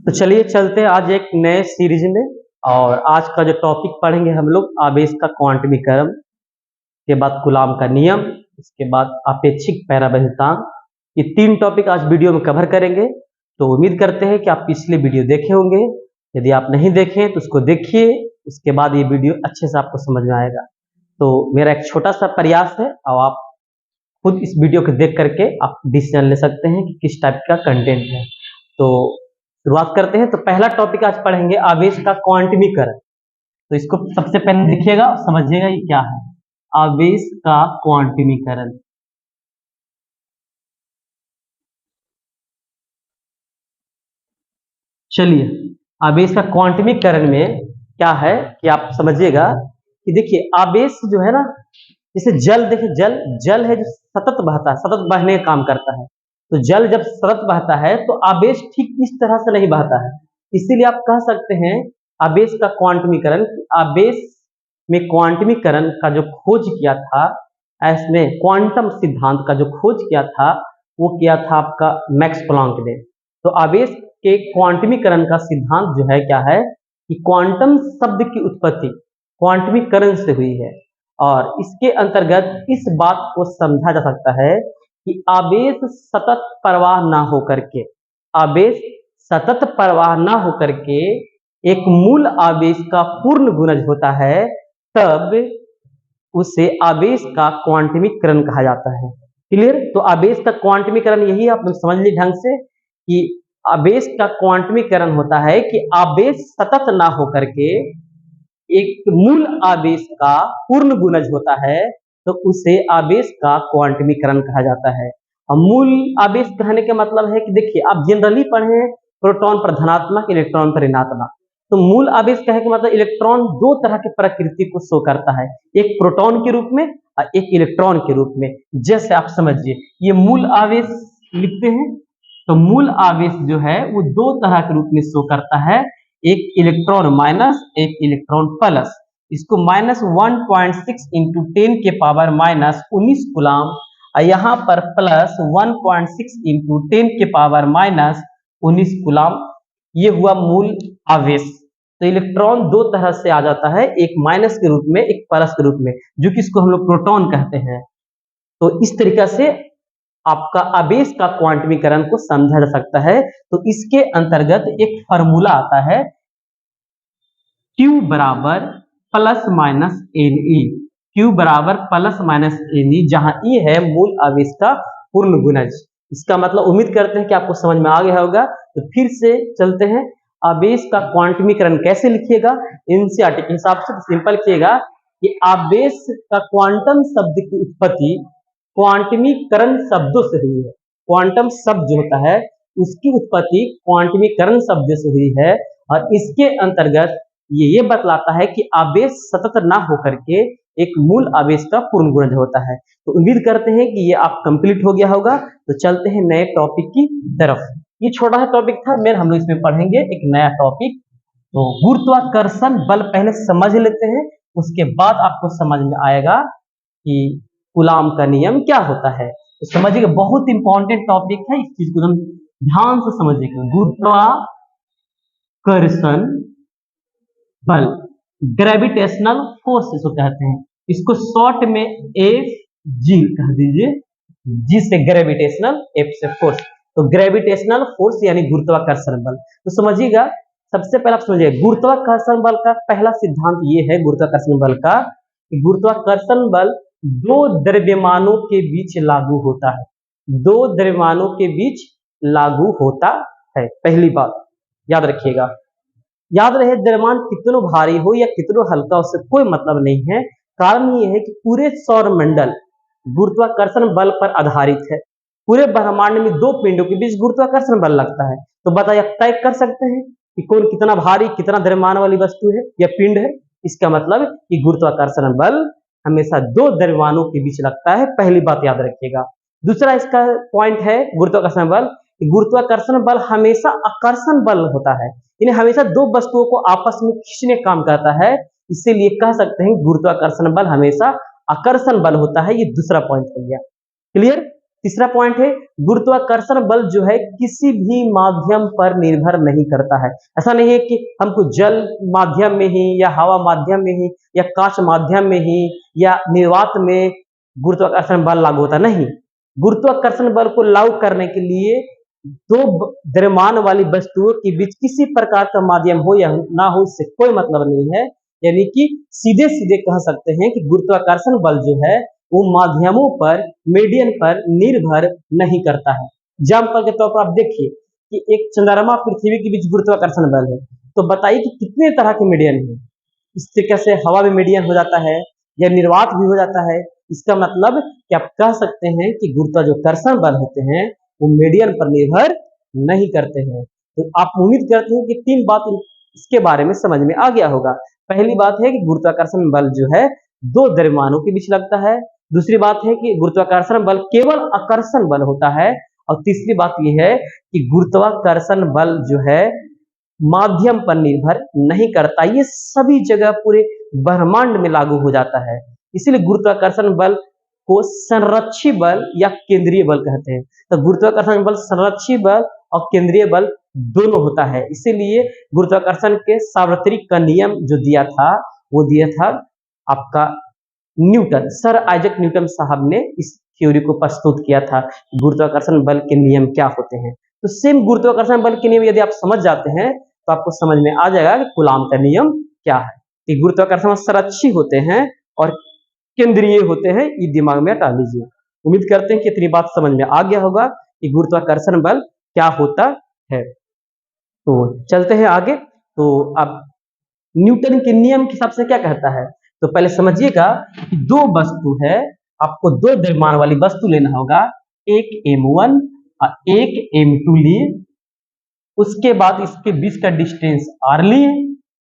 तो चलिए चलते हैं आज एक नए सीरीज में। और आज का जो टॉपिक पढ़ेंगे हम लोग आवेश का क्वांटमीकरण के बाद कूलाम का नियम, इसके बाद अपेक्षिक पराबैद्यतांक। ये तीन टॉपिक आज वीडियो में कवर करेंगे। तो उम्मीद करते हैं कि आप पिछले वीडियो देखे होंगे। यदि आप नहीं देखे तो उसको देखिए, उसके बाद ये वीडियो अच्छे से आपको समझ में आएगा। तो मेरा एक छोटा सा प्रयास है और आप खुद इस वीडियो को देख करके आप डिसीजन ले सकते हैं कि किस टाइप का कंटेंट है। तो शुरुआत करते हैं। तो पहला टॉपिक आज पढ़ेंगे आवेश का क्वांटमीकरण। तो इसको सबसे पहले देखिएगा और समझिएगा ये क्या है, आवेश का क्वांटमीकरण। चलिए, आवेश का क्वांटमीकरण में क्या है कि आप समझिएगा कि देखिए आवेश जो है ना, जैसे जल, देखिए जल जल है जो सतत बहता है, सतत बहने का काम करता है। तो जल जब सतत बहता है तो आवेश ठीक इस तरह से नहीं बहता है। इसीलिए आप कह सकते हैं आवेश का क्वांटमीकरण, आवेश में क्वांटमीकरण का जो खोज किया था, इसमें क्वांटम सिद्धांत का जो खोज किया था वो किया था आपका मैक्स प्लैंक ने। तो आवेश के क्वांटमीकरण का सिद्धांत जो है क्या है कि क्वांटम शब्द की उत्पत्ति क्वांटमीकरण से हुई है। और इसके अंतर्गत इस बात को समझा जा सकता है कि आवेश सतत प्रवाह ना होकर के, आवेश सतत प्रवाह ना होकर के एक मूल आवेश का पूर्ण गुणज होता है, तब उसे आवेश का क्वांटमीकरण कहा जाता है। क्लियर? तो आवेश का क्वांटमीकरण यही आप लोग समझ लीजिए ढंग से कि आवेश का क्वांटमीकरण होता है कि आवेश सतत ना होकर के एक मूल आवेश का पूर्ण गुणज होता है, तो उसे आवेश का क्वांटमीकरण कहा जाता है। और मूल आवेश कहने का मतलब है कि देखिए आप जनरली पढ़े हैं प्रोटॉन पर धनात्मक, इलेक्ट्रॉन पर ऋणात्मक। तो मूल आवेश कहने का मतलब इलेक्ट्रॉन दो तरह की प्रकृति को शो करता है, एक प्रोटॉन के रूप में और एक इलेक्ट्रॉन के रूप में। जैसे आप समझिए ये मूल आवेश लिखते हैं, तो मूल आवेश जो है वो दो तरह के रूप में शो करता है, एक इलेक्ट्रॉन माइनस, एक इलेक्ट्रॉन प्लस। इसको -1.6 इंटू 10 के पावर -19 कूलाम, और यहाँ पर प्लस 1.6 इंटू 10 के पावर -19 कूलाम। ये हुआ मूल आवेश। तो इलेक्ट्रॉन दो तरह से आ जाता है, एक माइनस के रूप में, एक प्लस के रूप में, जो कि इसको हम लोग प्रोटॉन कहते हैं। तो इस तरीका से आपका आवेश का क्वांटमीकरण को समझा जा सकता है। तो इसके अंतर्गत एक फार्मूला आता है Q बराबर प्लस माइनस Ne, Q बराबर प्लस माइनस Ne, जहां E है मूल आवेश का पूर्ण गुणज। इसका मतलब उम्मीद करते हैं कि आपको समझ में आ गया होगा। तो फिर से चलते हैं, आवेश का क्वांटमीकरण कैसे लिखिएगा एनसीईआरटी के हिसाब से। तो सिंपल लिखिएगा कि आवेश का क्वांटम शब्द की उत्पत्ति क्वांटमीकरण शब्दों से हुई है। क्वांटम शब्द जो होता है उसकी उत्पत्ति क्वांटमीकरण शब्द से हुई है। और इसके अंतर्गत ये बतलाता है कि आवेश सतत ना होकर के एक मूल आवेश का पूर्ण गुणज होता है। तो उम्मीद करते हैं कि ये आप कंप्लीट हो गया होगा। तो चलते हैं नए टॉपिक की तरफ। ये छोटा सा टॉपिक था, मेरे हम लोग इसमें पढ़ेंगे एक नया टॉपिक। तो गुरुत्वाकर्षण बल पहले समझ लेते हैं, उसके बाद आपको समझ में आएगा कि कूलाम का नियम क्या होता है। तो समझिएगा, बहुत इंपॉर्टेंट टॉपिक है, इस चीज को एकदम ध्यान से समझिएगा। गुरुत्वाकर्षण बल, ग्रेविटेशनल फोर्स इसको कहते हैं। इसको शॉर्ट में FG कह दीजिए, G से ग्रेविटेशनल, F से फोर्स। तो ग्रेविटेशनल फोर्स यानी गुरुत्वाकर्षण बल। तो समझिएगा, सबसे पहले आप समझिए गुरुत्वाकर्षण बल का पहला सिद्धांत ये है गुरुत्वाकर्षण बल का कि गुरुत्वाकर्षण बल दो द्रव्यमानों के बीच लागू होता है, दो द्रव्यमानों के बीच लागू होता है। पहली बात याद रखिएगा, याद रहे द्रव्यमान कितनों भारी हो या कितनों हल्का, उससे कोई मतलब नहीं है। कारण ये है कि पूरे सौर मंडल गुरुत्वाकर्षण बल पर आधारित है। पूरे ब्रह्मांड में दो पिंडों के बीच गुरुत्वाकर्षण बल लगता है। तो बताइए, तय कर सकते हैं कि कौन कितना भारी, कितना द्रव्यमान वाली वस्तु है या पिंड है। इसका मतलब कि गुरुत्वाकर्षण बल हमेशा दो द्रव्यमानों के बीच लगता है। पहली बात याद रखिएगा। दूसरा इसका पॉइंट है गुरुत्वाकर्षण बल, गुरुत्वाकर्षण बल हमेशा आकर्षण बल होता है, यानी हमेशा दो वस्तुओं को आपस में खींचने का काम करता है। इसीलिए कह सकते हैं गुरुत्वाकर्षण बल हमेशा आकर्षण बल होता है। ये दूसरा पॉइंट हो गया। क्लियर? तीसरा पॉइंट है गुरुत्वाकर्षण बल जो है किसी भी माध्यम पर निर्भर नहीं करता है। ऐसा नहीं है कि हमको जल माध्यम में ही या हवा माध्यम में ही या कांच माध्यम में ही या निर्वात में गुरुत्वाकर्षण बल लागू होता नहीं। गुरुत्वाकर्षण बल को लागू करने के लिए दो द्रव्यमान वाली वस्तुओं के बीच किसी प्रकार का माध्यम हो या ना हो इससे कोई मतलब नहीं है। यानी कि सीधे सीधे कह सकते हैं कि गुरुत्वाकर्षण बल जो है वो माध्यमों पर, मीडियम पर निर्भर नहीं करता है। एग्जाम्पल के तौर पर आप देखिए कि एक चंद्रमा पृथ्वी के बीच गुरुत्वाकर्षण बल है, तो बताइए कि कितने तरह के मीडियम है। इस तरीके से हवा में मीडियम हो जाता है या निर्वात भी हो जाता है। इसका मतलब कि आप कह सकते हैं कि गुरुत्वाकर्षण बल होते हैं वो मीडियम पर निर्भर नहीं करते हैं। तो आप उम्मीद करते हैं कि तीन बात इसके बारे में समझ में आ गया होगा। पहली बात है कि गुरुत्वाकर्षण बल जो है दो द्रव्यमानों के बीच लगता है। दूसरी बात है कि गुरुत्वाकर्षण बल केवल आकर्षण बल होता है। और तीसरी बात यह है कि गुरुत्वाकर्षण बल जो है माध्यम पर निर्भर नहीं करता, ये सभी जगह पूरे ब्रह्मांड में लागू हो जाता है। इसीलिए गुरुत्वाकर्षण बल को संरक्षी बल या केंद्रीय बल कहते हैं। तो गुरुत्वाकर्षण बल संरक्षी बल और केंद्रीय बल दोनों होता है। इसीलिए गुरुत्वाकर्षण के सार्वत्रिक का नियम जो दिया था वो दिया था आपका न्यूटन, सर आइजैक न्यूटन साहब ने इस थ्योरी को प्रस्तुत किया था गुरुत्वाकर्षण बल के नियम क्या होते हैं। तो सेम गुरुत्वाकर्षण बल के नियम यदि आप समझ जाते हैं तो आपको समझ में आ जाएगा कि कूलॉम का नियम क्या है। कि गुरुत्वाकर्षण संरक्षी होते हैं और केंद्रीय होते हैं, ये दिमाग में हटा लीजिए। उम्मीद करते हैं कि इतनी बात समझ में आ गया होगा कि गुरुत्वाकर्षण बल क्या होता है। तो चलते हैं आगे। तो अब न्यूटन के नियम के हिसाब से क्या कहता है, तो पहले समझिएगा कि दो वस्तु है, आपको दो द्रव्यमान वाली वस्तु लेना होगा, एक m1 और एक m2 लिए। उसके बाद इसके बीच का डिस्टेंस r लिए।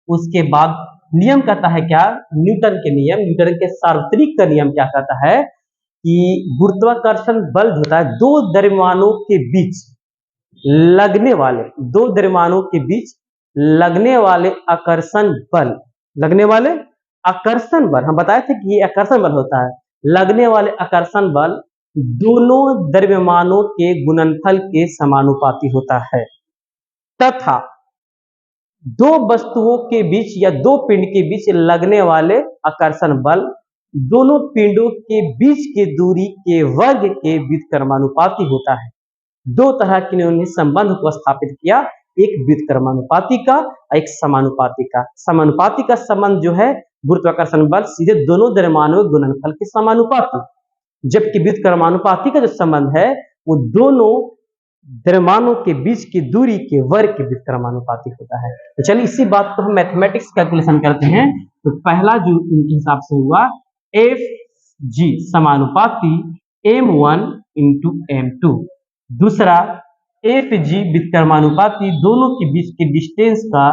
उसके बाद नियम कहता है क्या, न्यूटन के नियम, न्यूटन के सार्वत्रिक का नियम क्या कहता है कि गुरुत्वाकर्षण बल होता है दो द्रव्यमानों के बीच लगने वाले, दो द्रव्यमानों के बीच लगने वाले आकर्षण बल, लगने वाले आकर्षण बल, हम बताए थे कि ये आकर्षण बल होता है। लगने वाले आकर्षण बल दोनों द्रव्यमानों के गुणनफल के समानुपाती होता है तथा दो वस्तुओं के बीच या दो पिंड के बीच लगने वाले आकर्षण बल दोनों पिंडों के बीच की दूरी के वर्ग के व्युत्क्रमानुपाती होता है। दो तरह के उन्होंने संबंध को स्थापित किया, एक व्युत्क्रमानुपाती का, एक समानुपाती का। समानुपाती का संबंध जो है गुरुत्वाकर्षण बल सीधे दोनों द्रव्यमानों के गुणनफल के समानुपाती, जबकि व्युत्क्रमानुपाती का जो संबंध है वो दोनों द्रव्यमानों के बीच की दूरी के वर्ग के व्युत्क्रमानुपाती होता है। तो चलिए इसी बात को हम मैथमेटिक्स कैलकुलेशन करते हैं। तो पहला जो इनके हिसाब से हुआ एफ जी समानुपाती m1 इंटू m2, दूसरा एफ जी व्युत्क्रमानुपाती दोनों के बीच के डिस्टेंस का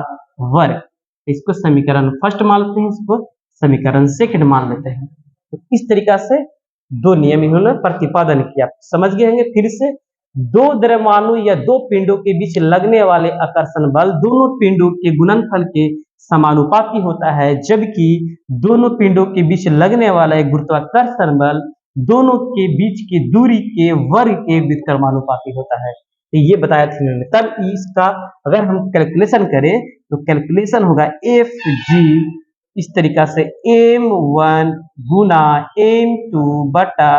वर्ग। इसको समीकरण फर्स्ट मान लेते हैं, इसको समीकरण सेकंड मान लेते हैं। तो इस तरीका से दो नियम इन्होंने प्रतिपादन किया। समझ गए होंगे फिर से, दो द्रव्यमानों या दो पिंडों के बीच लगने वाले आकर्षण बल दोनों पिंडों के गुणनफल के समानुपाती होता है, जबकि दोनों पिंडों के बीच लगने वाला एक गुरुत्वाकर्षण बल दोनों के बीच की दूरी के वर्ग के व्युत्क्रमानुपाती होता है। तो ये बताया था इन्होंने। तब इसका अगर हम कैलकुलेशन करें तो कैलकुलेशन होगा एफ जी इस तरीका से m1 गुना m2 बटा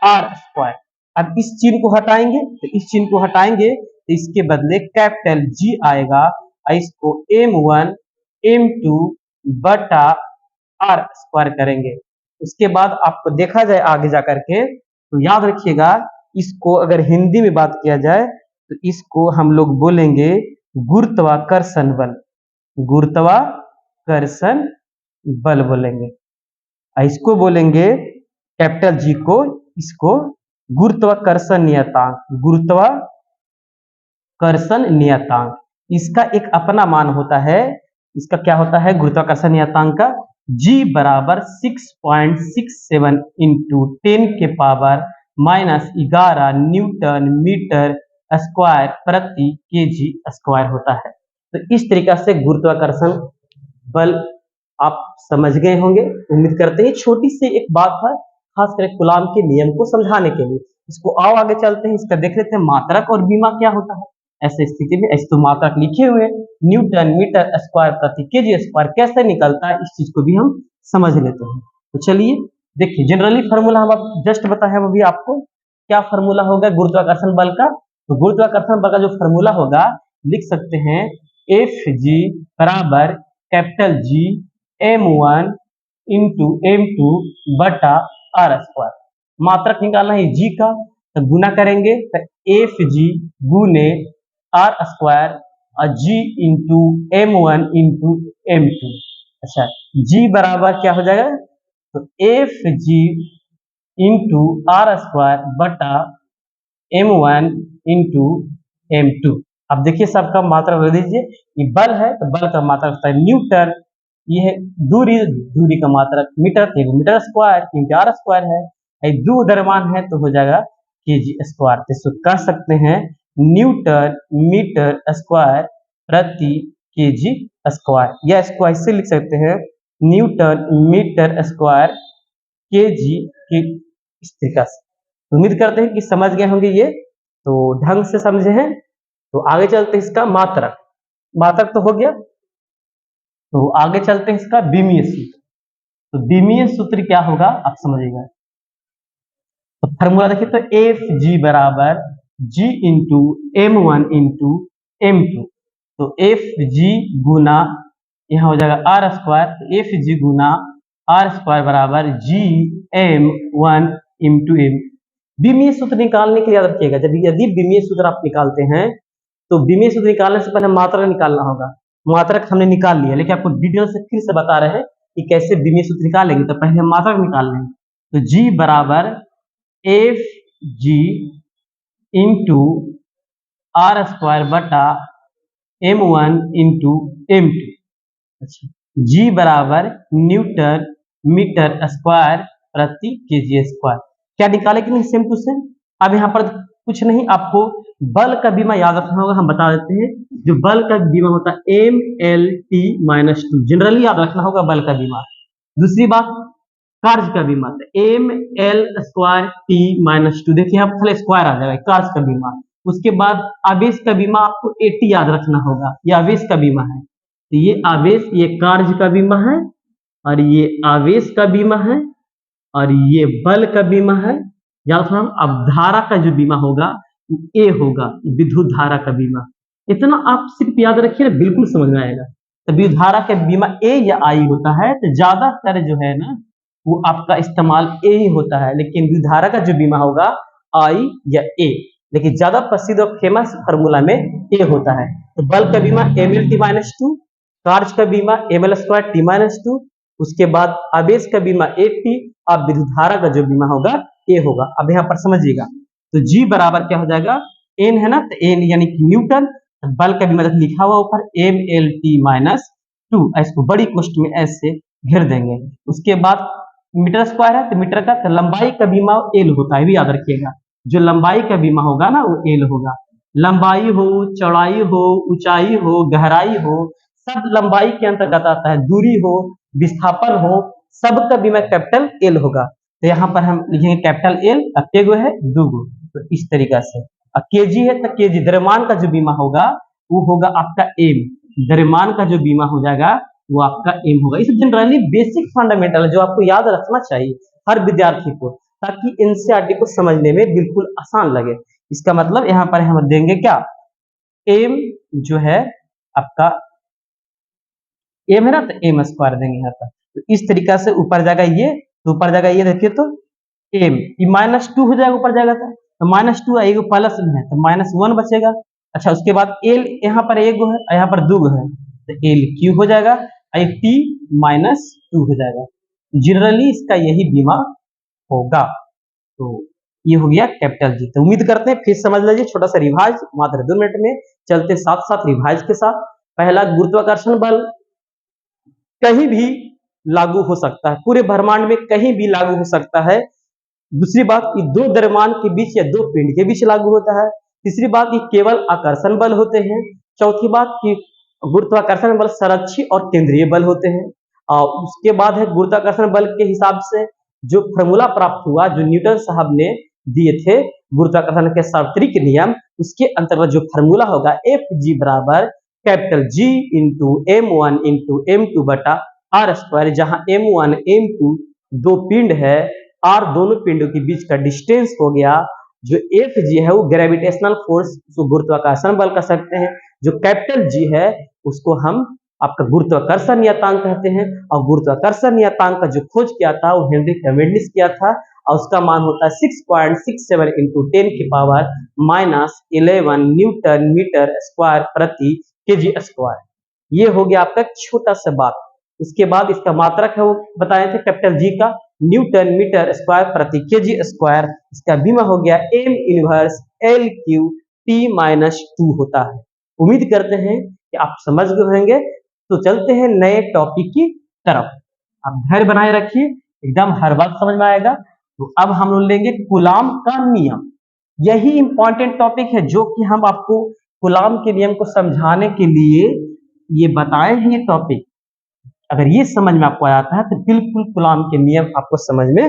r स्क्वायर। अब इस चिन्ह को हटाएंगे, तो इस चिन्ह को हटाएंगे तो इसके बदले कैपिटल G आएगा और इसको m1 m2 बटा r स्क्वायर करेंगे। उसके बाद आपको देखा जाए आगे जाकर के तो याद रखिएगा, इसको अगर हिंदी में बात किया जाए तो इसको हम लोग बोलेंगे गुरुत्वाकर्षण बल, गुरुत्वाकर्षण बल बोलेंगे। इसको बोलेंगे कैपिटल जी को, इसको गुरुत्वाकर्षण नियतांक, गुरुत्वाकर्षण नियतांक। इसका एक अपना मान होता है, इसका क्या होता है गुरुत्वाकर्षण नियतांक का, G बराबर 6.67 इंटू 10 के पावर -11 न्यूटन मीटर स्क्वायर प्रति केजी स्क्वायर होता है। तो इस तरीका से गुरुत्वाकर्षण बल आप समझ गए होंगे, उम्मीद करते हैं। छोटी सी एक बात है, खास करके कूलाम के नियम को समझाने के लिए। इसको आओ आगे चलते हैं, इसका देख लेते हैं मात्रक और बीमा क्या होता है। ऐसे स्थिति में ऐसे तो मात्रक लिखे हुए हैं, न्यूटन मीटर स्क्वायर प्रति केजी स्क्वायर कैसे निकलता है, इस चीज को भी हम समझ लेते हैं। तो चलिए देखिए, जनरली फार्मूला हम अब जस्ट बताए हैं अभी आपको, क्या फार्मूला होगा गुरुत्वाकर्षण बल का। तो गुरुत्वाकर्षण बल का जो फार्मूला होगा लिख सकते हैं एफ जी बराबर capital G m1 into m2 बटा आर स्क्वायर। मात्रक निकालना है जी का, तो गुना करेंगे तो एफ जी गुने आर स्क्वायर और जी इंटू m1 इंटू m2। अच्छा, जी बराबर क्या हो जाएगा, तो F G into r square बटा m1 इंटू m2। अब देखिए सबका मात्रा बदल दीजिए, ये बल है तो बल का मात्रक होता है न्यूटन, ये है दूरी, दूरी का मात्रक मीटर, मीटर स्क्वायर क्योंकि आर स्क्वायर है, दो द्रव्यमान है तो हो जाएगा केजी स्क्वायर। तो इसको कह सकते हैं न्यूटन मीटर स्क्वायर प्रति केजी स्क्वायर, या इसको ऐसे लिख सकते हैं न्यूटन मीटर स्क्वायर केजी की, इस तरीका से। उम्मीद करते हैं कि समझ गए होंगे ये, तो ढंग से समझे हैं। तो आगे चलते हैं इसका मात्रक, मात्रक तो हो गया, तो आगे चलते हैं इसका बीमीय सूत्र। तो बीमीय सूत्र क्या होगा आप समझिएगा। तो फॉर्मूला देखिए, तो एफ जी बराबर जी इंटू m1 इंटू m2। तो एफ जी गुना यहाँ हो जाएगा आर स्क्वायर, तो एफ जी गुना आर स्क्वायर बराबर जी m1 इंटू m। बीमीय सूत्र निकालने के लिए याद रखिएगा, जब यदि बीमीय सूत्र आप निकालते हैं तो बीमीय सूत्र निकालने से पहले मात्रक निकालना होगा। मात्रक हमने निकाल लिया, लेकिन आपको डिटेल से फिर से बता रहे हैं कि कैसे बीमीय सूत्र निकालेंगे। तो पहले हम मात्रक निकाल लेंगे, तो जी बराबर F G into r square बटा m1 इंटू m2। अच्छा, जी बराबर न्यूटन मीटर स्क्वायर प्रति केजी स्क्वायर। क्या निकाले कि नहीं, सेम टू सेम। अब यहाँ पर कुछ नहीं, आपको बल का बीमा याद रखना होगा, हम बता देते हैं। जो बल का बीमा होता है MLT-2, जनरली याद रखना होगा बल का बीमा। दूसरी बात कार्य का बीमा, ML स्क्वायर T-2, देखिए यहाँ पर स्क्वायर आ जाएगा कार्य का बीमा। उसके बाद आवेश का बीमा आपको AT याद रखना होगा, ये आवेश का बीमा है। तो ये आवेश, ये कार्य का बीमा है, और ये आवेश का बीमा है, और ये बल का बीमा है। याद रखना, अब धारा का जो बीमा होगा ए होगा, विद्युत धारा का बीमा। इतना आप सिर्फ याद रखिए, बिल्कुल समझ में आएगा। तो विद्युत धारा का बीमा ए या आई होता है, तो ज्यादातर जो है ना वो आपका इस्तेमाल ए ही होता है, लेकिन विद्युत धारा का जो बीमा होगा आई या ए, लेकिन ज्यादा प्रसिद्ध और फेमस फार्मूला में ए होता है। तो बल का बीमा ML-T-2, कार्य का बीमा ML स्क्वायर T-2, उसके बाद आवेश का बीमा AT, अब विद्युत धारा का जो बीमा होगा ए होगा। अब यहाँ पर समझिएगा, तो जी बराबर क्या हो जाएगा, एन है ना, तो एन यानी कि न्यूटन, बल का बीमा लिखा हुआ ऊपर MLT-2, इसको बड़ी कोष्ठ में ऐसे घेर देंगे। उसके बाद मीटर स्क्वायर है, तो मीटर का, तो लंबाई का बीमा एल होता है, भी याद रखिएगा। जो लंबाई का बीमा होगा ना वो एल होगा। लंबाई हो, चौड़ाई हो, ऊंचाई हो, गहराई हो, सब लंबाई के अंतर्गत आता है। दूरी हो, विस्थापन हो, सबका बीमा कैपिटल एल होगा। तो यहाँ पर हम लिखेंगे कैपिटल एल, केगो है दूगो, तो इस तरीका से। और केजी है तो केजी, द्रव्यमान का जो बीमा होगा वो होगा आपका एम, द्रव्यमान का जो बीमा हो जाएगा वो आपका एम होगा। इस जनरली बेसिक फंडामेंटल है जो आपको याद रखना चाहिए हर विद्यार्थी को, ताकि एनसीईआरटी को समझने में बिल्कुल आसान लगे। इसका मतलब यहाँ पर हम देंगे क्या, एम जो है आपका एम है ना, तो एम स्क्वायर देंगे यहाँ पर। तो इस तरीका से ऊपर जाएगा ये, तो ऊपर जाएगा ये, देखिए तो एम, ये -2 हो जाएगा, ऊपर जाएगा तो -2 आएगा, प्लस में है तो -1 बचेगा। अच्छा, उसके बाद एल यहाँ पर एक है, यहाँ पर दो है, तो एल क्यू हो जाएगा, T-2 हो जाएगा। जनरली इसका यही बीमा होगा। तो ये हो गया कैपिटल जी। तो उम्मीद करते हैं फिर समझ लीजिए, छोटा सा रिवाइज मात्र 2 मिनट में, चलते साथ साथ रिवाइज के साथ। पहला, गुरुत्वाकर्षण बल कहीं भी लागू हो सकता है, पूरे ब्रह्मांड में कहीं भी लागू हो सकता है। दूसरी बात, ये दो द्रव्यमान के बीच या दो पिंड के बीच लागू होता है। तीसरी बात, ये केवल आकर्षण बल होते हैं। चौथी बात कि गुरुत्वाकर्षण बल संरक्षी और केंद्रीय बल होते हैं। और उसके बाद है गुरुत्वाकर्षण बल के हिसाब से जो फॉर्मूला प्राप्त हुआ, जो न्यूटन साहब ने दिए थे गुरुत्वाकर्षण के सार्वत्रिक नियम, उसके अंतर्गत जो फॉर्मूला होगा एफ जी बराबर capital G into m1 into m2 बटा आर स्क्वायर, जहां m1 m2 दो पिंड है, r दोनों पिंडों के बीच का डिस्टेंस हो गया। जो एफ जी है वो ग्रेविटेशनल फोर्स, उसको गुरुत्वाकर्षण बल कह सकते हैं। जो कैपिटल जी है उसको हम आपका गुरुत्वाकर्षण नियतांक कहते हैं। और गुरुत्वाकर्षण नियतांक का जो खोज किया था वो हेनरी कैवेंडिश किया था, और उसका मान होता है 6.67 इंटू 10 की पावर -11 न्यूटन मीटर स्क्वायर प्रति केजी स्क्वायर। ये हो गया आपका छोटा सा बात। उसके बाद इसका मात्रक है वो बताए थे कैपिटल जी का, न्यूटन मीटर स्क्वायर प्रति केजी स्क्वायर। इसका बीमा हो गया m inverse L Q T-2 होता है। उम्मीद करते हैं कि आप समझ गए होंगे। तो चलते हैं नए टॉपिक की तरफ। आप धैर्य बनाए रखिए, एकदम हर बात समझ में आएगा। तो अब हम लोग लेंगे कूलाम का नियम। यही इंपॉर्टेंट टॉपिक है जो कि हम आपको कूलाम के नियम को समझाने के लिए ये बताए हैं। ये टॉपिक अगर ये समझ में आपको आता है तो बिल्कुल कूलाम के नियम आपको समझ में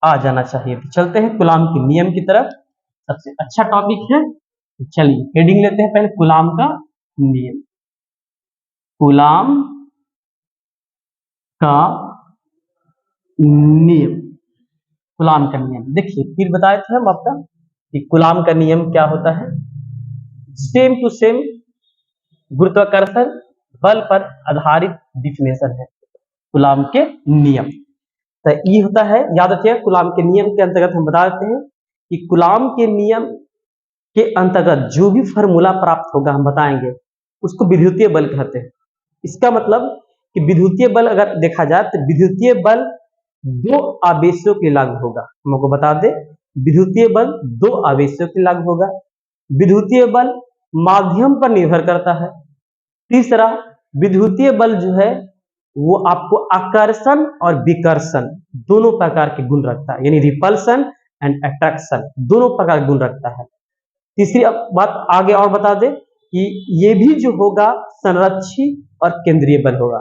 आ जाना चाहिए। तो चलते हैं कूलाम के नियम की तरफ। सबसे अच्छा टॉपिक है, तो चलिए हेडिंग लेते हैं पहले कूलाम का नियम। कूलाम का नियम, कूलाम का नियम देखिए, फिर बताए थे हम आपका कि कूलाम का नियम क्या होता है। सेम टू सेम गुरुत्वाकर्षण बल पर आधारित डिफिनेशन है कूलाम के नियम। तो ये होता है, याद रखिए कूलाम के नियम के अंतर्गत हम बता देते हैं कि कूलाम के नियम के अंतर्गत जो भी फार्मूला प्राप्त होगा हम बताएंगे उसको विद्युतीय बल कहते हैं। इसका मतलब कि विद्युतीय बल अगर देखा जाए तो विद्युतीय बल दो आवेशों के लागू होगा। हमको बता दे, विद्युतीय बल दो आवेशों के लागू होगा। विद्युतीय बल माध्यम पर निर्भर करता है। तीसरा, विद्युतीय बल जो है वो आपको आकर्षण और विकर्षण दोनों प्रकार के गुण रखता है, यानी रिपल्सन एंड अट्रैक्शन दोनों प्रकार के गुण रखता है। तीसरी बात आगे और बता दे कि ये भी जो होगा संरक्षी और केंद्रीय बल होगा।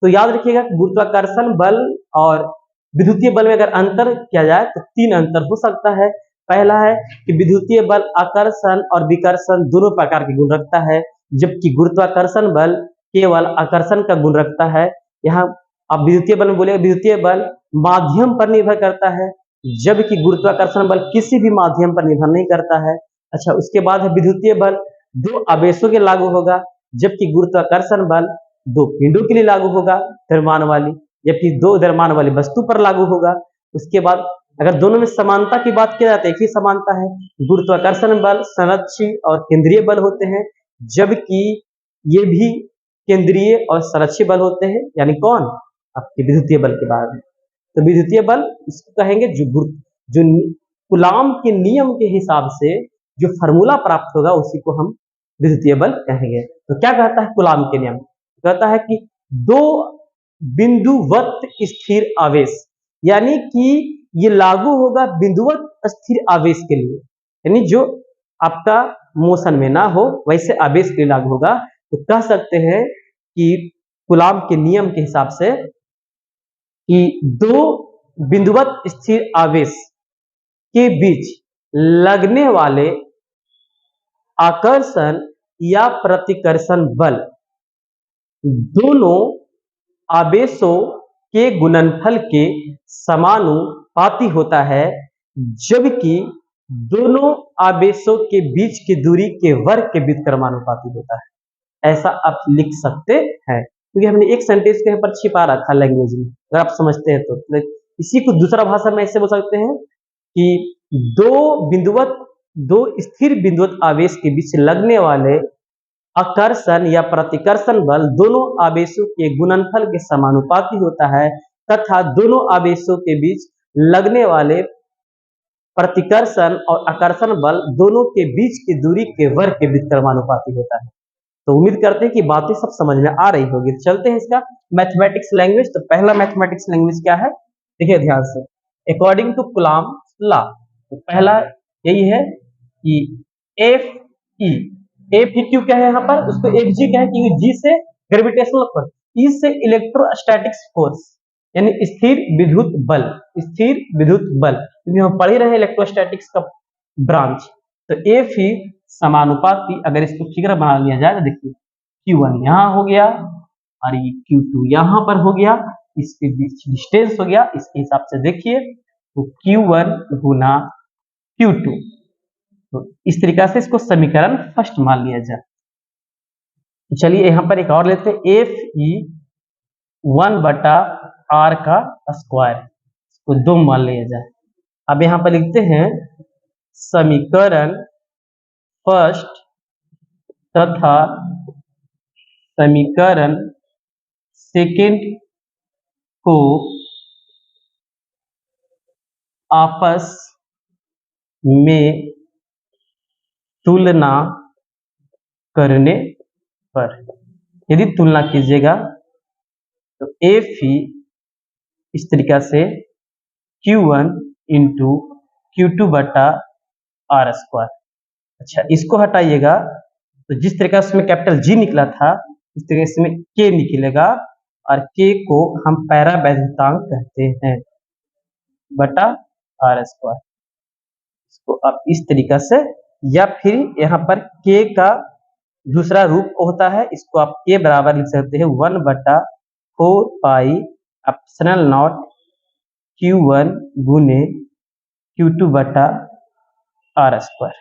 तो याद रखिएगा गुरुत्वाकर्षण बल और विद्युतीय बल में अगर अंतर किया जाए तो तीन अंतर हो सकता है। पहला है कि विद्युतीय बल आकर्षण और विकर्षण दोनों प्रकार के गुण रखता है, जबकि गुरुत्वाकर्षण बल केवल आकर्षण का गुण रखता है। यहाँ आप विद्युतीय बल में बोले, विद्युतीय बल माध्यम पर निर्भर करता है, जबकि गुरुत्वाकर्षण बल किसी भी माध्यम पर निर्भर नहीं करता है। अच्छा, उसके बाद है विद्युतीय बल दो आवेशों के लागू होगा, जबकि गुरुत्वाकर्षण बल दो पिंडों के लिए लागू होगा द्रव्यमान वाली, जबकि दो द्रव्यमान वाली वस्तु पर लागू होगा। उसके बाद अगर दोनों में समानता की बात की जाए तो एक ही समानता है, गुरुत्वाकर्षण बल संरक्षी और केंद्रीय बल होते हैं, जबकि ये भी केंद्रीय और संरक्षी बल होते हैं। यानी कौन? आपके विद्युतीय बल के बारे में। तो विद्युतीय बल इसको कहेंगे जो कूलाम के नियम के हिसाब से जो फार्मूला प्राप्त होगा उसी को हम विद्युतीय बल कहेंगे। तो क्या कहता है कूलाम के नियम? कहता है कि दो बिंदुवत स्थिर आवेश, यानी कि ये लागू होगा बिंदुवत स्थिर आवेश के लिए, यानी जो आपका मोशन में ना हो वैसे आवेश के लिए लागू होगा। तो कह सकते हैं कि कूलाम के नियम के हिसाब से कि दो बिंदुवत स्थिर आवेश के बीच लगने वाले आकर्षण या प्रतिकर्षण बल दोनों आवेशों के गुणनफल के समानुपाती होता है, जबकि दोनों आवेशों के बीच की दूरी के वर्ग के व्युत्क्रमानुपाती होता है। ऐसा आप लिख सकते हैं, क्योंकि हमने एक सेंटेंस के पर छिपा रखा लैंग्वेज में, अगर आप समझते हैं तो इसी को दूसरा भाषा में ऐसे बोल सकते हैं कि दो स्थिर बिंदुवत आवेश के बीच लगने वाले आकर्षण या प्रतिकर्षण बल दोनों आवेशों के गुणनफल के समानुपाती होता है, तथा दोनों आवेशों के बीच लगने वाले प्रतिकर्षण और आकर्षण बल दोनों के बीच की दूरी के वर्ग के व्युत्क्रमानुपाती होता है। तो उम्मीद करते हैं कि बातें सब समझ में आ रही होगी। तो चलते हैं इसका मैथमेटिक्स लैंग्वेज। तो पहला मैथमेटिक्स लैंग्वेज क्या है, देखिए ध्यान से, अकॉर्डिंग टू कूलाम लॉ। तो पहला यही है कि एफ ई, एफ ई क्यों क्या है यहाँ पर, उसको एफ जी क्या है, क्योंकि जी से ग्रेविटेशनल फोर्स, ई से इलेक्ट्रोस्टैटिक्स फोर्स, यानी स्थिर विद्युत बल, स्थिर विद्युत बल, क्योंकि हम पढ़ ही रहे हैं इलेक्ट्रोस्टैटिक्स का ब्रांच। तो ए फिर समानुपाती, अगर इसको फिगर बना लिया जाए तो देखिए Q1 यहाँ हो गया और ये Q2 यहाँ पर हो गया, इसके बीच डिस्टेंस हो गया, इसके हिसाब से देखिए तो Q1 गुना Q2। तो इस तरीका से इसको समीकरण फर्स्ट मान लिया जाए। तो चलिए यहाँ पर एक और लेते हैं, एफ ई 1/r का स्क्वायर, इसको 2 मान लिया जाए। अब यहाँ पर लिखते हैं समीकरण फर्स्ट तथा समीकरण सेकेंड को आपस में तुलना करने पर, यदि तुलना कीजिएगा तो एफ ही इस तरीका से Q1 इंटू Q2/r स्क्वायर। अच्छा, इसको हटाइएगा तो जिस तरीका से इसमें कैपिटल G निकला था उस तरीके से इसमें K निकलेगा, और K को हम पैरावैद्युतांक कहते हैं बटा r स्क्वायर। इसको आप इस तरीका से, या फिर यहाँ पर K का दूसरा रूप होता है, इसको आप K बराबर लिख सकते हैं 1/4 पाई एप्सिलॉन नॉट Q1 गुने Q2/r स्क्वायर।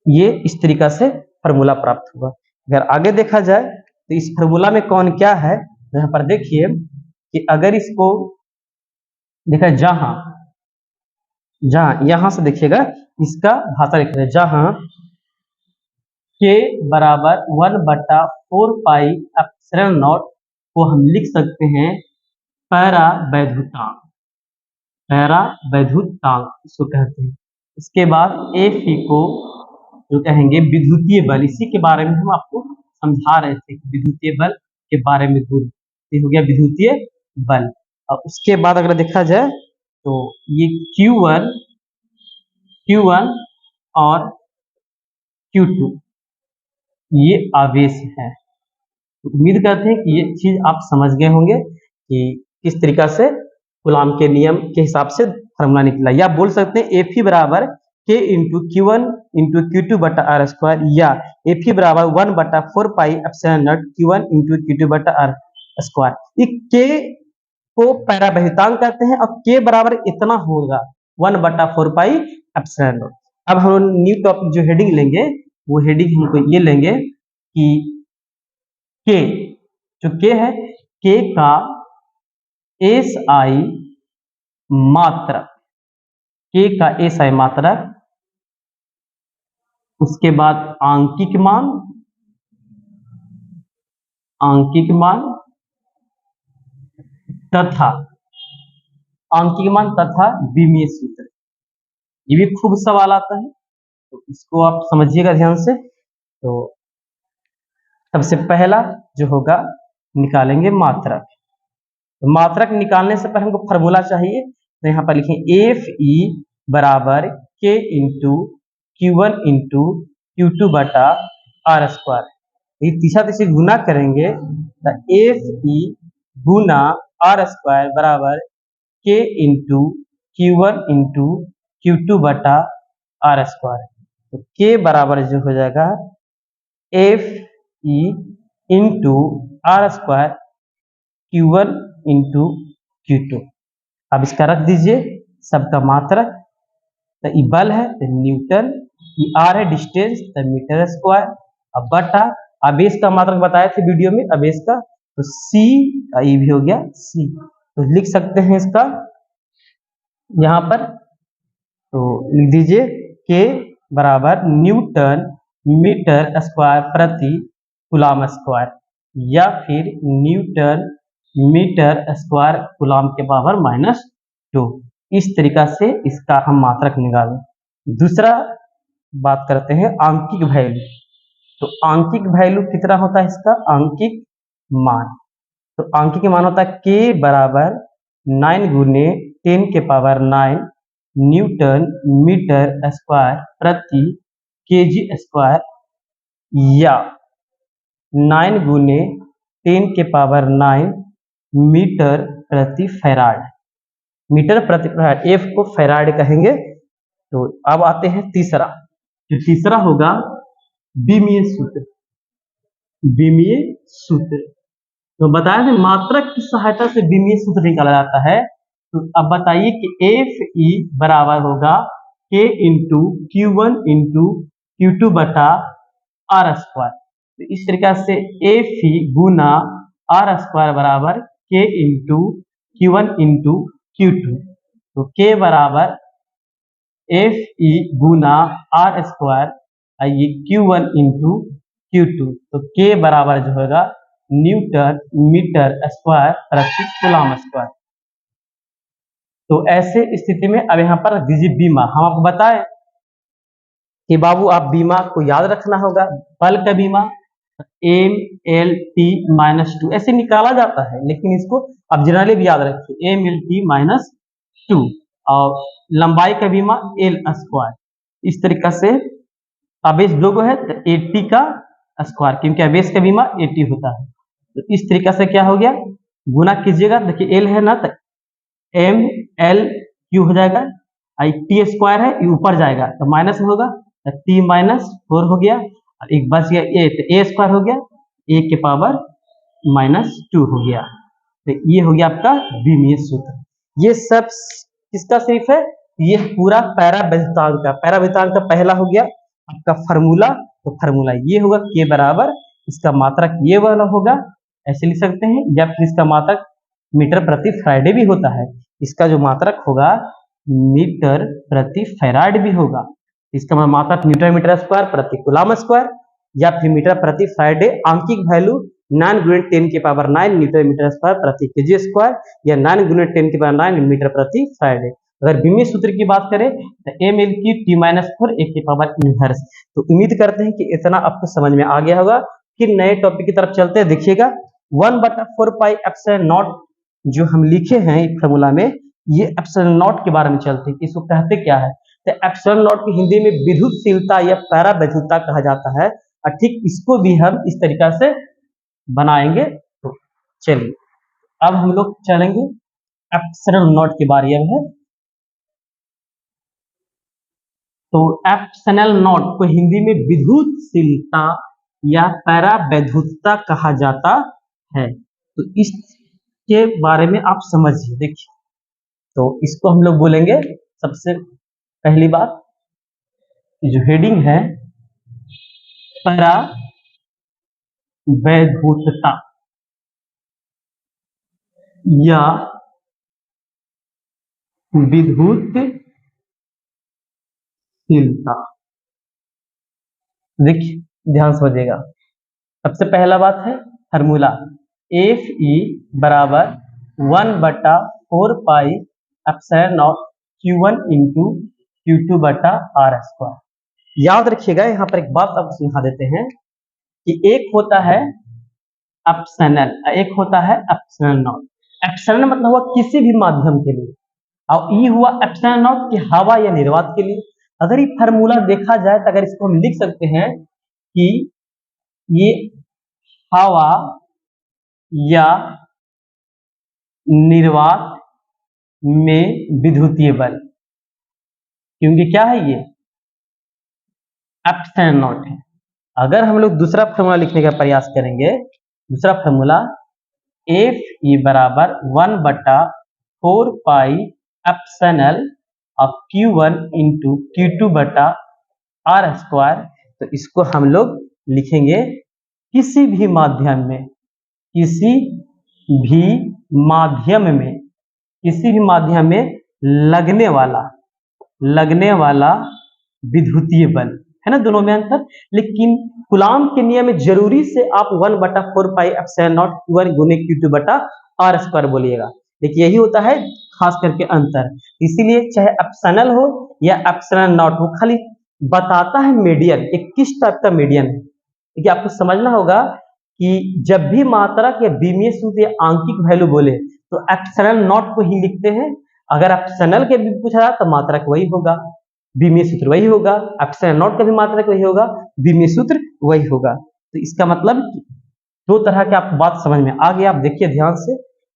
ये इस तरीका से फॉर्मूला प्राप्त हुआ। अगर आगे देखा जाए तो इस फॉर्मूला में कौन क्या है, यहाँ पर देखिए कि अगर इसको देखा जहां यहां से देखिएगा इसका भाषा लिख रहे हैं, जहां K बराबर 1/4 पाई एप्सिलॉन नॉट को हम लिख सकते हैं पैरावैद्युतांक, पैरावैद्युतांक इसको कहते हैं। इसके बाद F को जो कहेंगे विद्युतीय बल, इसी के बारे में हम आपको समझा रहे थे, विद्युतीय बल के बारे में ये हो गया विद्युतीय बल। और उसके बाद अगर देखा जाए तो ये Q1 और Q2 ये आवेश है। तो उम्मीद करते हैं कि ये चीज आप समझ गए होंगे कि किस तरीका से कूलाम के नियम के हिसाब से फॉर्मूला निकला। या बोल सकते हैं F बराबर K into Q1 into Q2/r square, या F बराबर 1/4 pi epsilon not Q1 into Q2/r square. ये K को पैरावैद्युतांक कहते हैं और K बराबर इतना होगा 1/4 पाई एप्सिलॉन नॉट। अब हम न्यू टॉपिक जो हेडिंग लेंगे वो हेडिंग हमको ये लेंगे कि K, जो K है, K का SI मात्रक, K का SI मात्रक, उसके बाद आंकिक मान तथा विमीय सूत्र। ये भी खूब सवाल आता है, तो इसको आप समझिएगा ध्यान से। तो सबसे पहला जो होगा निकालेंगे मात्रक। तो मात्रक निकालने से पहले हमको फॉर्मूला चाहिए, तो यहाँ पर लिखें Fe बराबर K into Q1 into Q2/r square. ये तीसरा गुना करेंगे तो Fe गुना r स्क्वायर बराबर K into Q1 into Q2/r square. तो K बराबर जो हो जाएगा Fe into r square Q1 into Q2। अब इसका रख दीजिए सबका मात्रक, तो ये बल है तो न्यूटन, ये r है डिस्टेंस तो मीटर स्क्वायर, अब बटा आवेश का मात्रक बताए थे वीडियो में आवेश का, तो C का ये भी हो गया C। तो लिख सकते हैं इसका यहाँ पर, तो लिख दीजिए K बराबर न्यूटन मीटर स्क्वायर प्रति कूलाम स्क्वायर, या फिर न्यूटन मीटर स्क्वायर कूलाम के पावर -2। इस तरीका से इसका हम मात्रक निकालें। दूसरा बात करते हैं आंकिक वैल्यू। तो आंकिक वैल्यू कितना होता है इसका आंकिक मान, तो आंकिक मान होता है K बराबर 9 गुने 10 के पावर 9 न्यूटन मीटर स्क्वायर प्रति केजी स्क्वायर, या 9 गुने 10 के पावर 9 मीटर प्रति फैराड, मीटर प्रति फैराड, एफ को फैराड कहेंगे। तो अब आते हैं तीसरा, जो तीसरा होगा बीमीय सूत्र। बीमीय सूत्र तो बताया था मात्रक की सहायता से बीमीय सूत्र निकाला जाता है। तो अब बताइए कि एफ ई बराबर होगा के into Q one into Q two बटा आर स्क्वायर। तो इस तरीके से एफ ई गुना आर स्क्वायर बराबर के into Q one into Q two. तो के बराबर एफ ई गुना आर स्क्वायर आइए Q one into Q two. तो के बराबर जो होगा न्यूटन मीटर स्क्वायर प्रति कूलम स्क्वायर। तो ऐसे स्थिति में अब यहाँ पर दीजिए बीमा। हम आपको बताएं कि बाबू आप बीमा को याद रखना होगा, बल का बीमा M L T minus two ऐसे निकाला जाता है, लेकिन इसको आप जनरली भी याद रखिए M L T minus two. और लंबाई का बीमा एल स्क्वायर। इस तरीका से आवेश दो को है तो 80 का स्क्वायर, क्योंकि आवेश का बीमा 80 होता है। तो इस तरीका से क्या हो गया, गुना कीजिएगा, देखिए एल है ना तो एम एल क्यू हो जाएगा, टी स्क्वायर है ये ऊपर जाएगा तो माइनस होगा, तो टी माइनस 4 हो गया, और एक बच गया ए, तो ए स्क्वायर हो गया, ए के पावर माइनस 2 हो गया। तो ये हो गया आपका बीमीय सूत्र। ये सब किसका सिर्फ है, ये पूरा पैरावृत्तांक का, पैरावृत्तांक का पहला हो गया आपका फार्मूला। तो फार्मूला ये होगा के बराबर, इसका मात्रक ये वाला होगा, ऐसे लिख सकते हैं, या फिर इसका मात्रक मीटर प्रति फैराड भी होता है, इसका जो मात्रक होगा मीटर प्रति फैराड भी होगा। इसका मात्रक न्यूटन मीटर स्क्वायर प्रति कूलम स्क्वायर, या फिर मीटर प्रति फैराड आंकिक वैल्यू 9 × 10 की पावर 9 न्यूटन मीटर स्क्वायर प्रति केजी स्क्वायर, या 9 × 10 की पावर 9 मीटर प्रति फैराड। अगर बीमीय सूत्र की बात करें तो एम एल की टी माइनस 4 एक की पावर इनवर्स। तो उम्मीद करते हैं कि इतना आपको समझ में आ गया होगा। कि नए टॉपिक की तरफ चलते हैं। देखिएगा 1/4 पाई एप्सिलॉन नॉट जो हम लिखे हैं इस फार्मूला में, ये एप्सिलॉन नॉट के बारे में चलते हैं, इसको कहते क्या है। तो एप्सिलॉन नॉट की हिंदी में विद्युतशीलता या पैरावैद्युतता कहा जाता है, और ठीक इसको भी हम इस तरीका से बनाएंगे। तो चलिए अब हम लोग चलेंगे एप्सिलॉन नॉट के बारे में है। तो एप्सिलॉन नॉट को हिंदी में विद्युतशीलता या पैरावैद्युतता कहा जाता है। तो इसके बारे में आप समझिए। देखिए तो इसको हम लोग बोलेंगे, सबसे पहली बात जो हेडिंग है पैरावैद्युतता या विद्युतशीलता। देखिए ध्यान समझिएगा, सबसे पहला बात है फार्मूला एफ ई बराबर 1/4 pi epsilon not Q1 into Q2 बटा आर स्क्वायर। याद रखिएगा, यहाँ पर एक बात आपको समझा देते हैं कि एक होता है एप्सिलॉन, एक होता है एप्सिलॉन नॉट। एप्सिलॉन मतलब हुआ किसी भी माध्यम के लिए, और ई हुआ एप्सिलॉन नॉट की हवा या निर्वात के लिए। अगर ये फार्मूला देखा जाए तो अगर इसको हम लिख सकते हैं कि ये हवा या निर्वात में विद्युतीय बल, क्योंकि क्या है ये एप्सिलॉन नॉट है। अगर हम लोग दूसरा फार्मूला लिखने का प्रयास करेंगे, दूसरा फार्मूला एफ ई बराबर 1/4 pi epsilon Q1 into Q2 बटा आर स्क्वायर। तो इसको हम लोग लिखेंगे किसी भी माध्यम में, किसी भी माध्यम में, किसी भी माध्यम में लगने वाला विद्युतीय बल है ना, दोनों में अंतर। लेकिन कूलॉम के नियम में जरूरी से आप 1/4 पाई एप्सिलॉन नॉट Q1 गुने Q2 बटा आर स्क्वायर बोलिएगा। देखिए यही होता है खास करके अंतर। इसीलिए चाहे एप्सिलॉन हो या एप्सिलॉन नॉट हो, खाली बताता है मीडियन, एक किस टाइप का मीडियन है। देखिए आपको समझना होगा कि जब भी मात्रक या बीमीय सूत्र या आंकिक वैल्यू बोले तो एप्सिलॉन नॉट को ही लिखते हैं। अगर एप्सिलॉन के भी पूछा तो मात्रक वही होगा, बीमीय सूत्र वही होगा, एप्सिलॉन नॉट का भी मात्रक वही होगा, बीमीय सूत्र वही होगा। तो इसका मतलब दो तरह के आपको बात समझ में आ गया। आप देखिए ध्यान से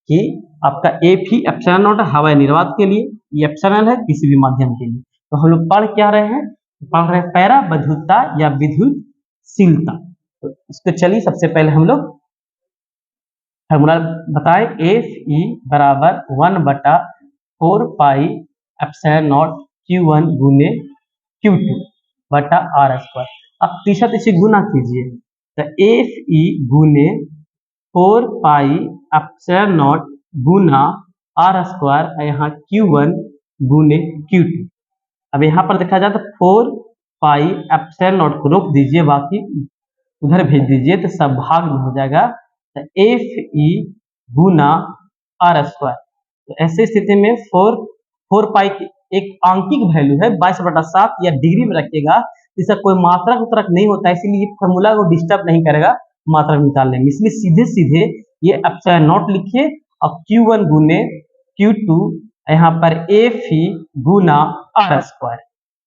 कि आपका एफ ही एप्सिलॉन नॉट हवाई निर्वात के लिए, ये एप्सिलॉन है किसी भी माध्यम के लिए। तो हम लोग पढ़ क्या रहे हैं, पढ़ रहे हैं पैरा विद्युतता या विद्युतशीलता। तो इसको चलिए सबसे पहले हम लोग फॉर्मूला बताएं। एफ ई बराबर 1/4 पाई एप्सिलॉन नॉट Q1 गुने Q2 बटा R स्क्वायर। अब तीसरा इसे गुना कीजिए, तो एफ ई गुने 4 pi epsilon not Guna R square, यहाँ Q1 गुने Q2। अब यहाँ पर देखा जाए तो 4 पाई एप्सिलॉन नॉट को रोक दीजिए, बाकी उधर भेज दीजिए तो सब भाग में हो जाएगा, तो एफ ई गुना आर स्क्वायर। तो ऐसे स्थिति में 4 पाई की एक आंकिक वैल्यू है 22/7 या डिग्री में रखिएगा, इसका कोई मात्रक उतरक नहीं होता है, इसीलिए फॉर्मूला को डिस्टर्ब नहीं करेगा मात्रक निकालने में। इसलिए सीधे सीधे ये एप्सिलॉन नॉट लिखिए और Q1 गुने Q2, यहाँ पर एफ ई गुना आर स्क्वायर।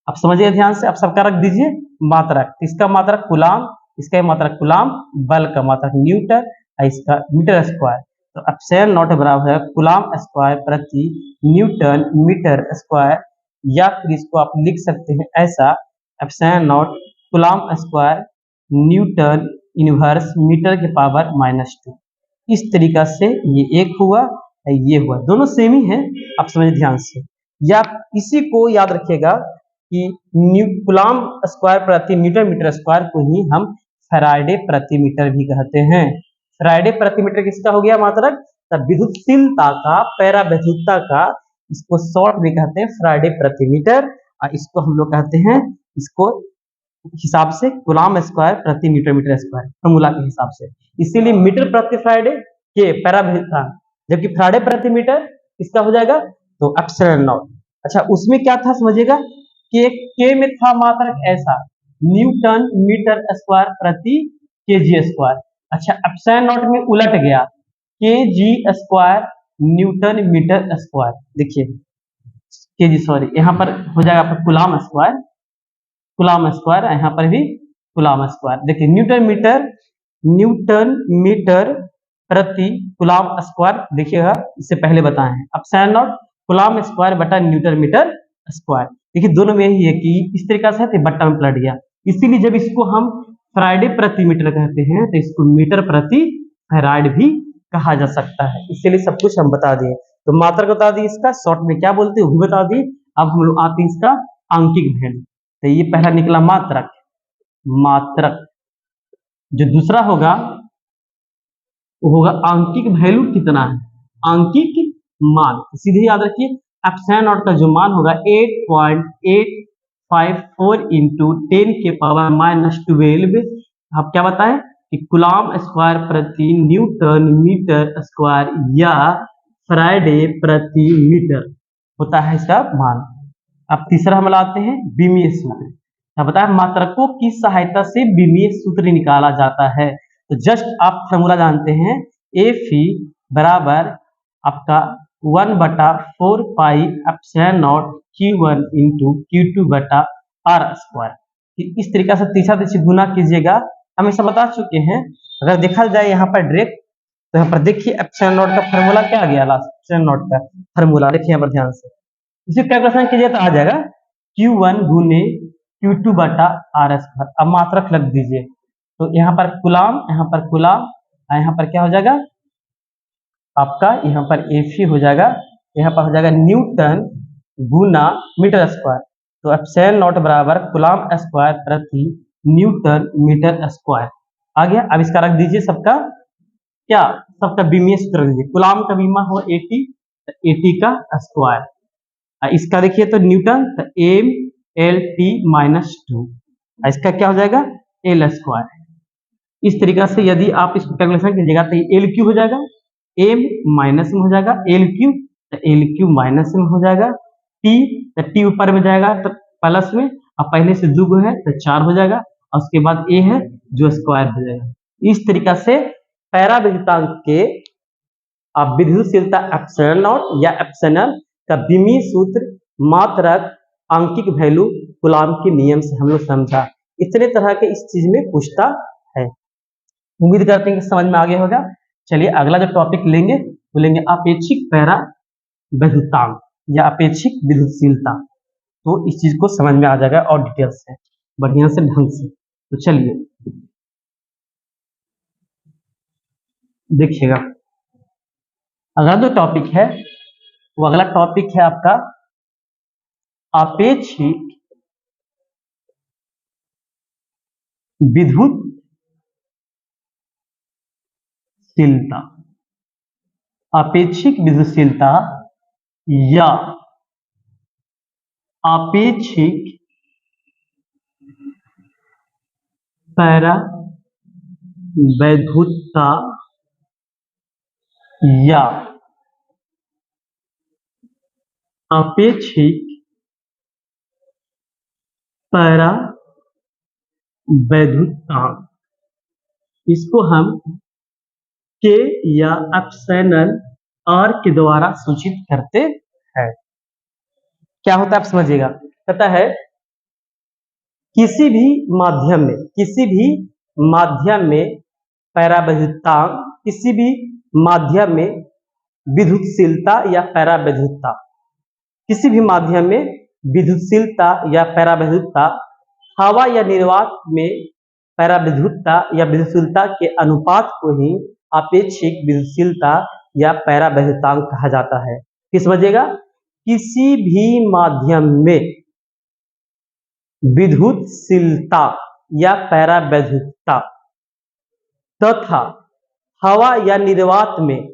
अब समझिए ध्यान से, अब सबका रख दीजिए मात्रक, इसका मात्रक कूलाम, इसका मात्रक कूलाम, बल का मात्रक न्यूटन, इसका मीटर स्क्वायर। तो एप्सिलॉन नॉट बराबर है कूलाम स्क्वायर प्रति न्यूटन मीटर स्क्वायर, या फिर इसको आप लिख सकते हैं ऐसा, epsilon naught coulomb square newton inverse metre के पावर -2। इस तरीका से ये एक हुआ, ये हुआ, दोनों सेम ही है। आप समझिए ध्यान से, या इसी को याद रखिएगा कि कूलाम स्क्वायर प्रति न्यूटन मीटर स्क्वायर को ही हम फैराडे प्रति मीटर भी कहते हैं। फैराडे प्रति मीटर किसका हो गया मात्रक, तब विद्युतशीलता का, पैरा विद्युतता का, इसको शॉर्ट में कहते हैं फैराडे प्रति मीटर, और इसको हम लोग कहते हैं, इसको हिसाब से कूलाम स्क्वायर प्रति न्यूटन मीटर स्क्वायर फॉर्मूला के हिसाब से। इसीलिए मीटर प्रति फैराडे के पैरा विद्युतता, जबकि फैराडे प्रति मीटर किसका हो जाएगा, तो एप्सिलॉन नॉट। अच्छा, उसमें क्या था समझिएगा, के में था मात्रक ऐसा, न्यूटन मीटर स्क्वायर प्रति केजी स्क्वायर। अच्छा, एप्सिलॉन नॉट में उलट गया, kg square newton metre square. देखिए केजी, सॉरी, यहाँ पर हो जाएगा आपका कूलाम स्क्वायर, कूलाम स्क्वायर, यहाँ पर भी कूलाम स्क्वायर। देखिए न्यूटन मीटर प्रति कूलाम स्क्वायर, देखिएगा इससे पहले बताए हैं, एप्सिलॉन नॉट कूलाम स्क्वायर बटा न्यूटन मीटर स्क्वायर। देखिए दोनों में यही है कि इस तरीका से तो बट्टा में पलट गया, इसीलिए जब इसको हम फैराडे प्रति मीटर कहते हैं तो इसको मीटर प्रति फैराड भी कहा जा सकता है। इसीलिए सब कुछ हम बता दिए, तो मात्रक बता दिए, इसका शॉर्ट में क्या बोलते हैं वो भी बता दिए। अब हम लोग आते हैं इसका आंकिक वैल्यू। तो ये पहला निकला मात्रक, मात्रक जो दूसरा होगा वो होगा आंकिक वैल्यू कितना है, आंकिक मान। सीधे याद रखिए एप्सिलॉन नॉट का जो मान होगा 8.854 इंटू 10 के पावर -12। आप क्या बताएं कि कूलाम स्क्वायर प्रति न्यूटन मीटर स्क्वायर या फैराडे प्रति मीटर होता है इसका मान। अब तीसरा हम लाते हैं बीमीय सूत्र। अब बताएं मात्रकों की सहायता से बीमीय सूत्र निकाला जाता है। तो जस्ट आप फॉर्मूला जानते हैं, एफ ई बराबर आपका 1/4 pi epsilon not Q1 into Q2 बटा R स्क्वायर। इस तरीका से तीसरा से गुना कीजिएगा, हम ऐसा बता चुके हैं। अगर देखा जाए यहाँ पर डायरेक्ट, तो यहाँ पर देखिए एप्सिलॉन नॉट का फॉर्मूला क्या आ गया, लास्ट एप्सिलॉन नॉट का फॉर्मूला देखिए यहाँ पर ध्यान से, इसे कैलकुलेशन कीजिए तो आ जाएगा Q1 गुने Q2 बटा R स्क्वायर। अब मात्रक लग दीजिए, तो यहाँ पर कूलाम, यहाँ पर कूलाम, यहाँ पर क्या हो जाएगा आपका, यहाँ पर एफ हो जाएगा, यहाँ पर हो जाएगा न्यूटन गुना मीटर स्क्वायर। तो एप्सिलॉन नॉट बराबर कूलाम स्क्वायर प्रति न्यूटन मीटर स्क्वायर आ गया। अब इसका रख दीजिए सबका क्या, सबका बीमीय सूत्र रख दीजिए। कूलाम का बीमा हो 80, तो 80 का स्क्वायर। इसका देखिए तो न्यूटन, तो एम एल टी -2, इसका क्या हो जाएगा एल स्क्वायर। इस तरीका से यदि आप इसको कैलकुलेशन कीजिएगा तो एल क्यू हो जाएगा, एम माइनस में हो जाएगा एल क्यू, तो एल क्यू माइनस में हो जाएगा, टी तो टी ऊपर में जाएगा तो प्लस में, अब पहले से 2 है तो 4 हो जाएगा, और उसके बाद ए है जो स्क्वायर हो जाएगा। इस तरीका से पैरा विद्युतांक के आप विद्युतशीलता एप्सिलॉन नॉट या एप्सिलॉन का बीमीय सूत्र, मात्रक, आंकिक वैल्यू, कूलाम के नियम से हम लोग समझा। इतने तरह के इस चीज में पूछता है। उम्मीद करते हैं कि समझ में आ गया होगा। चलिए अगला जो टॉपिक लेंगे बोलेंगे अपेक्षिक पैरा वैद्युतांक या अपेक्षिक विद्युतशीलता। तो इस चीज को समझ में आ जाएगा और डिटेल से, बढ़िया से, ढंग से। तो चलिए देखिएगा, अगला जो टॉपिक है वो अगला टॉपिक है आपका अपेक्षिक विद्युतशीलता। अपेक्षिक विद्युतशीलता या अपेक्षिक पैरावैद्युतता या अपेक्षिक पैरावैद्युतांक, इसको हम के या एप्सिलॉन आर के द्वारा सूचित करते हैं। क्या होता है आप समझिएगा। कहता है किसी भी माध्यम में पैरावैद्युतांक, किसी भी माध्यम में विद्युतशीलता या पैरावैद्युतता, किसी भी माध्यम में विद्युतशीलता या पैरावैद्युतता, हवा या निर्वात में पैरावैद्युतता या विद्युतशीलता के अनुपात को ही अपेक्षिक विद्युतशीलता या पैरावैद्युतांक कहा जाता है। किस समझिएगा, किसी भी माध्यम में विद्युतशीलता या पैरावैद्युतता तथा हवा या निर्वात में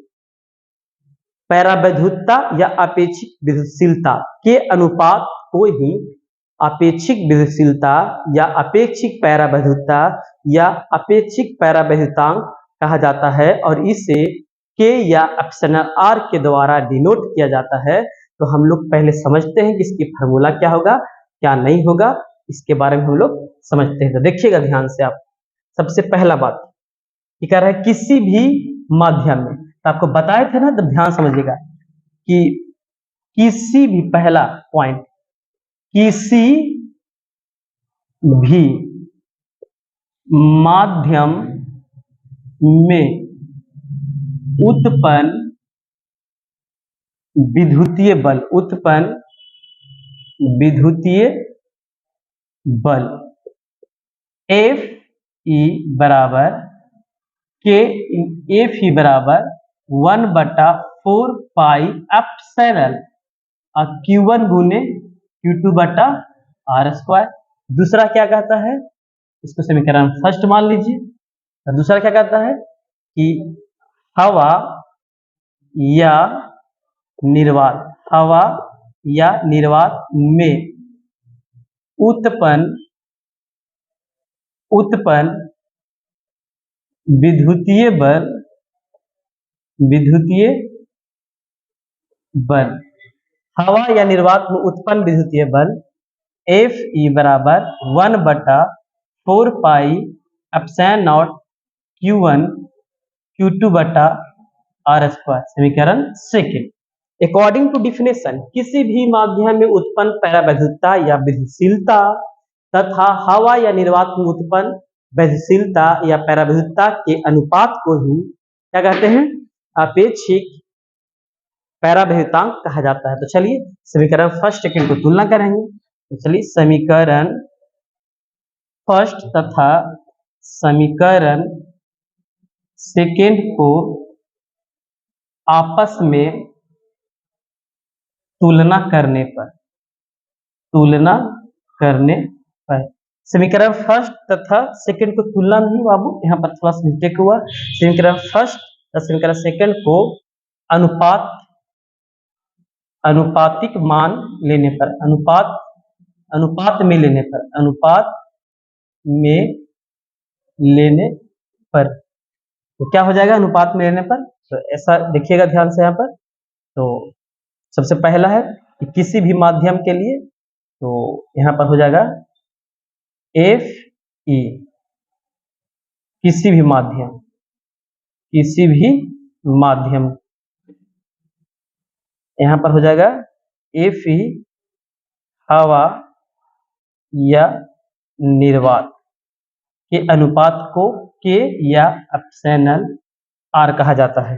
पैरावैद्युतता या अपेक्षिक विद्युतशीलता के अनुपात को ही अपेक्षिक विद्युतशीलता या अपेक्षिक पैरावैद्युतता या अपेक्षिक पैरावैद्युतांक कहा जाता है, और इसे के या एप्सिलॉन आर के द्वारा डिनोट किया जाता है। तो हम लोग पहले समझते हैं कि इसकी फार्मूला क्या होगा, क्या नहीं होगा, इसके बारे में हम लोग समझते हैं। तो देखिएगा ध्यान से आप, सबसे पहला बात ये कह रहा है किसी भी माध्यम में, तो आपको बताए थे ना, तो ध्यान समझिएगा कि किसी भी, पहला पॉइंट, किसी भी माध्यम में उत्पन्न विद्युतीय बल एफ ई बराबर के, एफ ई बराबर 1/4 पाई एप्सिलॉन Q1 गुने Q2 बटा आर स्क्वायर। दूसरा क्या कहता है, इसको समीकरण फर्स्ट मान लीजिए। दूसरा क्या कहता है कि हवा या निर्वात में उत्पन्न विद्युतीय बल, हवा या निर्वात में उत्पन्न विद्युतीय बल एफ ई बराबर 1/4 pi epsilon not Q1 Q2 बटा आर स्क्वायर। समीकरण सेकेंड, अकॉर्डिंग टू डिफिनेशन, किसी भी माध्यम में उत्पन्न पैरावैद्युतता या विद्युतशीलता तथा हवा या निर्वात में उत्पन्न वैद्युतशीलता या पैरावैद्युतता के अनुपात को ही क्या कहते हैं, अपेक्षिक पैरावैद्युतांक कहा जाता है। तो चलिए समीकरण फर्स्ट सेकंड को तुलना करेंगे। तो चलिए समीकरण फर्स्ट तथा समीकरण सेकंड को आपस में तुलना करने पर समीकरण फर्स्ट तथा सेकंड को तुलना नहीं बाबू, यहाँ पर थोड़ा सा मिस्टेक हुआ। समीकरण फर्स्ट तथा समीकरण सेकंड को अनुपातिक मान लेने पर, अनुपात में लेने पर तो क्या हो जाएगा, अनुपात में लेने पर। तो ऐसा देखिएगा ध्यान से यहाँ पर। तो सबसे पहला है कि किसी भी माध्यम के लिए, तो यहाँ पर हो जाएगा एफ ई, किसी भी माध्यम, यहाँ पर हो जाएगा एफ ई हवा या निर्वात के अनुपात को के या एप्सिलॉन आर कहा जाता है।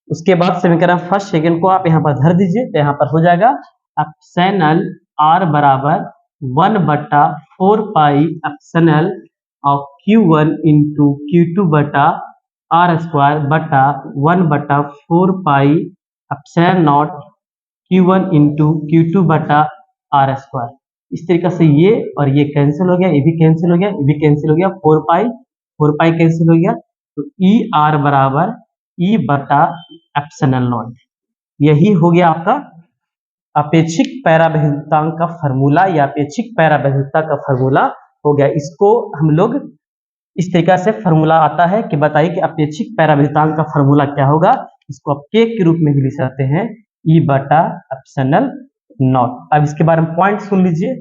उसके बाद समीकरण फर्स्ट सेकंड को आप यहाँ पर धर दीजिए, तो यहाँ पर हो जाएगा एप्सिलॉन आर बराबर 1/4 पाई एप्सिलॉन और Q1 इंटू Q2 बटा आर स्क्वायर बटा 1/4 pi epsilon not Q1 into Q2 बटा आर स्क्वायर। इस तरीके से ये और ये कैंसिल हो गया, ये भी कैंसिल हो गया, ये भी कैंसिल हो गया, 4 पाई कैंसिल हो गया, तो ई आर बराबर ई बटा एप्सिलॉन नॉट। यही हो गया आपका अपेक्षिक परावैद्युतांक का फार्मूला या अपेक्षिक परावैद्युता का फार्मूला हो गया। इसको हम लोग इस तरीके से फार्मूला आता है कि बताइए कि अपेक्षिक परावैद्युतांक का फार्मूला क्या होगा। इसको आप के रूप में भी लिख सकते हैं, ई बटा एप्सिलॉन नॉट। अब इसके बारे में पॉइंट सुन लीजिए।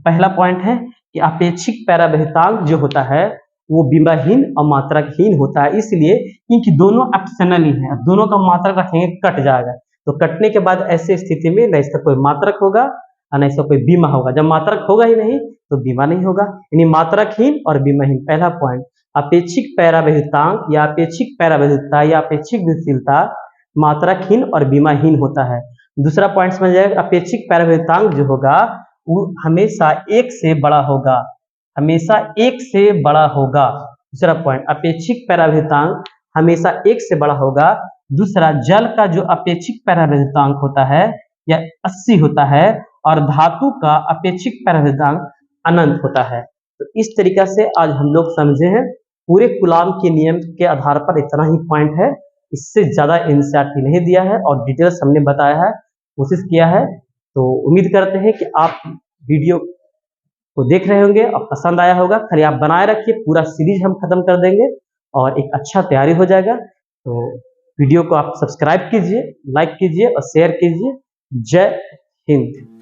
पहला पॉइंट है कि अपेक्षिक परावैद्युतांक जो होता है वो विमाहीन और मात्रकहीन होता है, इसलिए क्योंकि दोनों एक्सटर्नल ही है, दोनों का मात्रक रखेंगे कट जाएगा, तो कटने के बाद ऐसे स्थिति में न इसका कोई मात्रक होगा और न इसका कोई बीमा होगा। जब मात्रक होगा ही नहीं तो बीमा नहीं होगा, यानी मात्रकहीन और बीमाहीन। पहला पॉइंट, अपेक्षिक परावैद्युतांक या अपेक्षिक परावैद्युता या अपेक्षिक गतिशीलता मात्रकहीन और बीमाहीन होता है। दूसरा पॉइंट समझ जाएगा, अपेक्षिक परावैद्युतांक जो होगा वो हमेशा एक से बड़ा होगा, हमेशा एक से बड़ा होगा। दूसरा पॉइंट, अपेक्षिक परावैद्युतांक हमेशा एक से बड़ा होगा। दूसरा, जल का जो अपेक्षिक परावैद्युतांक होता है या 80 होता है और धातु का अपेक्षिक परावैद्युतांक अनंत होता है। तो इस तरीके से आज हम लोग समझे हैं। पूरे कूलाम के नियम के आधार पर इतना ही पॉइंट है, इससे ज्यादा एनसीईआरटी नहीं दिया है और डिटेल्स हमने बताया है, कोशिश किया है। तो उम्मीद करते हैं कि आप वीडियो को देख रहे होंगे और पसंद आया होगा। खाली आप बनाए रखिए, पूरा सीरीज हम खत्म कर देंगे और एक अच्छा तैयारी हो जाएगा। तो वीडियो को आप सब्सक्राइब कीजिए, लाइक कीजिए और शेयर कीजिए। जय हिंद।